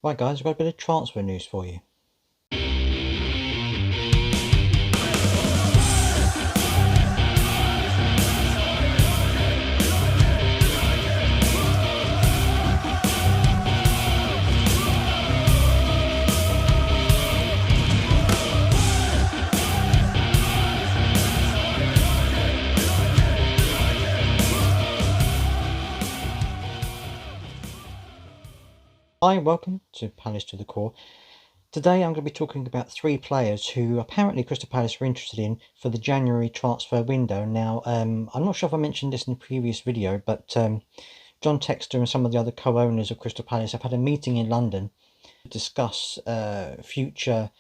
Right guys, I've got a bit of transfer news for you. Hi, welcome to Palace to the Core. Today I'm going to be talking about three players who apparently Crystal Palace are interested in for the January transfer window. Now, I'm not sure if I mentioned this in the previous video, but John Textor and some of the other co-owners of Crystal Palace have had a meeting in London to discuss future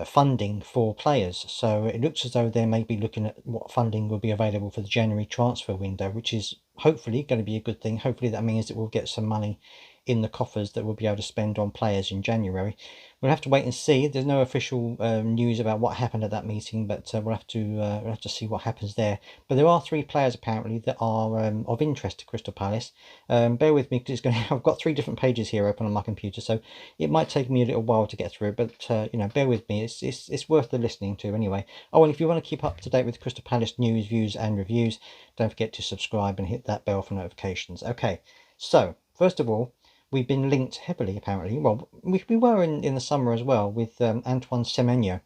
funding for players. So it looks as though they may be looking at what funding will be available for the January transfer window, which is hopefully going to be a good thing. Hopefully that means that we'll get some money in the coffers that we'll be able to spend on players in January. We'll have to wait and see. There's no official news about what happened at that meeting, but we'll have to see what happens there. But there are three players apparently that are of interest to Crystal Palace. Bear with me because it's going to, I've got three different pages here open on my computer, so it might take me a little while to get through. But bear with me. It's worth the listening to anyway. Oh, and if you want to keep up to date with Crystal Palace news, views, and reviews, don't forget to subscribe and hit that bell for notifications. Okay, so first of all, we've been linked heavily, apparently. Well, we were in the summer as well with Antoine Semenyi.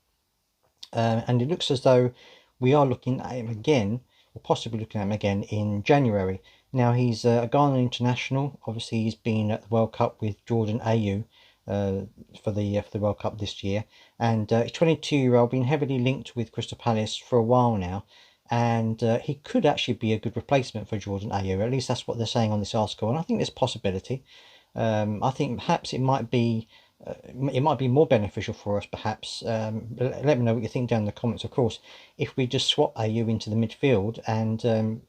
And it looks as though we are looking at him again, or possibly looking at him again in January. Now, he's a Ghana international. Obviously, he's been at the World Cup with Jordan Ayew for the World Cup this year. And he's 22-year-old, been heavily linked with Crystal Palace for a while now. And he could actually be a good replacement for Jordan Ayew. At least that's what they're saying on this article. And I think there's possibility. I think perhaps it might be more beneficial for us, perhaps. Let me know what you think down in the comments, of course, if we just swap AU into the midfield and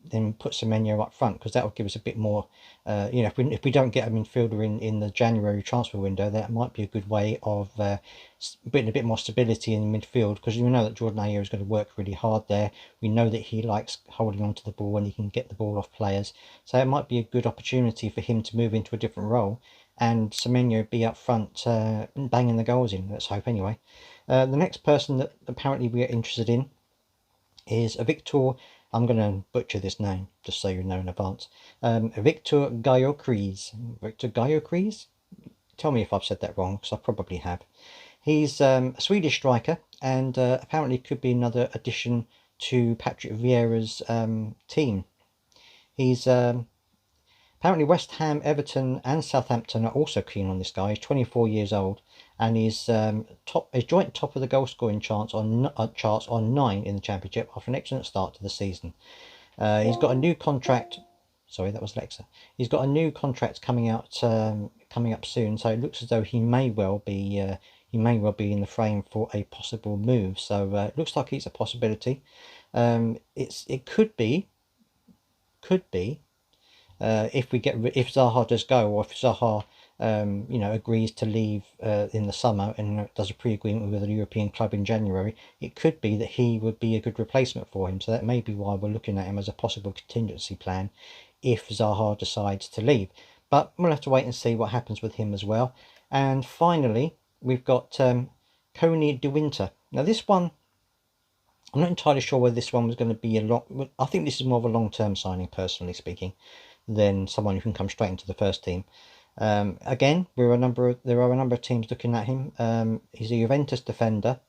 then put Semenyo up front, because that would give us a bit more, if we don't get a midfielder in the January transfer window, that might be a good way of putting a bit more stability in the midfield, because you know that Jordan Ayew is going to work really hard there. We know that he likes holding onto the ball and he can get the ball off players, so it might be a good opportunity for him to move into a different role and Semenyo be up front banging the goals in, let's hope anyway. The next person that apparently we are interested in is Victor, I'm going to butcher this name, just so you know in advance, Victor Gayokries. Victor Gayokries? Tell me if I've said that wrong, because I probably have. He's a Swedish striker, and apparently could be another addition to Patrick Vieira's team. He's apparently West Ham, Everton, and Southampton are also keen on this guy. He's 24 years old, and he's joint top of the goal scoring charts on 9 in the Championship after an excellent start to the season. He's got a new contract. Sorry, that was Alexa. He's got a new contract coming up soon, so it looks as though he may well be in the frame for a possible move. So it looks like it's a possibility. It could be if Zaha does go, or if Zaha agrees to leave in the summer and does a pre-agreement with a European club in January, it could be that he would be a good replacement for him. So that may be why we're looking at him as a possible contingency plan if Zaha decides to leave. But we'll have to wait and see what happens with him as well. And finally, we've got Coney de Winter. Now this one, I'm not entirely sure whether this one was going to be I think this is more of a long-term signing, personally speaking, than someone who can come straight into the first team. Again, there are a number of teams looking at him. He's a Juventus defender,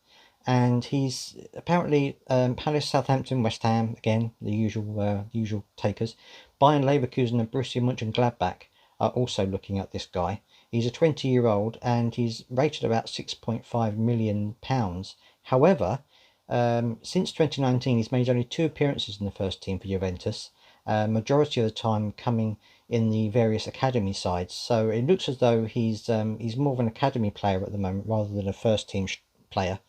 and he's apparently Palace, Southampton, West Ham, again the usual takers. Bayern Leverkusen and Borussia Mönchengladbach are also looking at this guy. He's a 20-year-old and he's rated about £6.5 million. However, since 2019, he's made only 2 appearances in the first team for Juventus. Majority of the time coming in the various academy sides. So it looks as though he's more of an academy player at the moment rather than a first team player,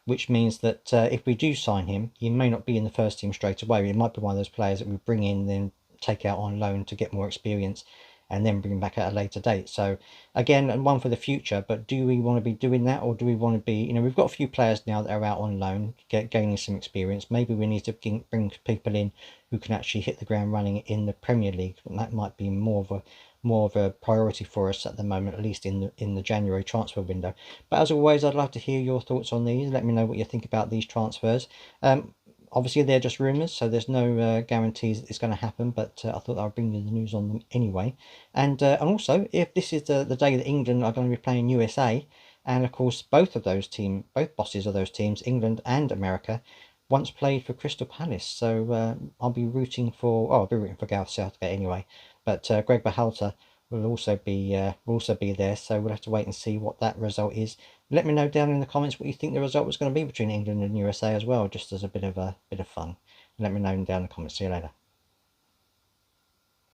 which means that if we do sign him, he may not be in the first team straight away. It might be one of those players that we bring in, then take out on loan to get more experience, and then bring him back at a later date. So again, one for the future, but do we want to be doing that, or do we want to be, we've got a few players now that are out on loan, gaining some experience. Maybe we need to bring people in who can actually hit the ground running in the Premier League. And that might be more more of a priority for us at the moment, at least in the January transfer window. But as always, I'd love to hear your thoughts on these. Let me know what you think about these transfers. Obviously, they're just rumours, so there's no guarantees that it's going to happen, but I thought I'd bring you the news on them anyway. And also, if this is the day that England are going to be playing USA, and of course, both bosses of those teams, England and America, once played for Crystal Palace. So I'll be rooting for Gareth Southgate anyway. But Greg Berhalter will also be there. So we'll have to wait and see what that result is. Let me know down in the comments what you think the result was going to be between England and USA as well, just as a bit of fun. Let me know down in the comments. See you later.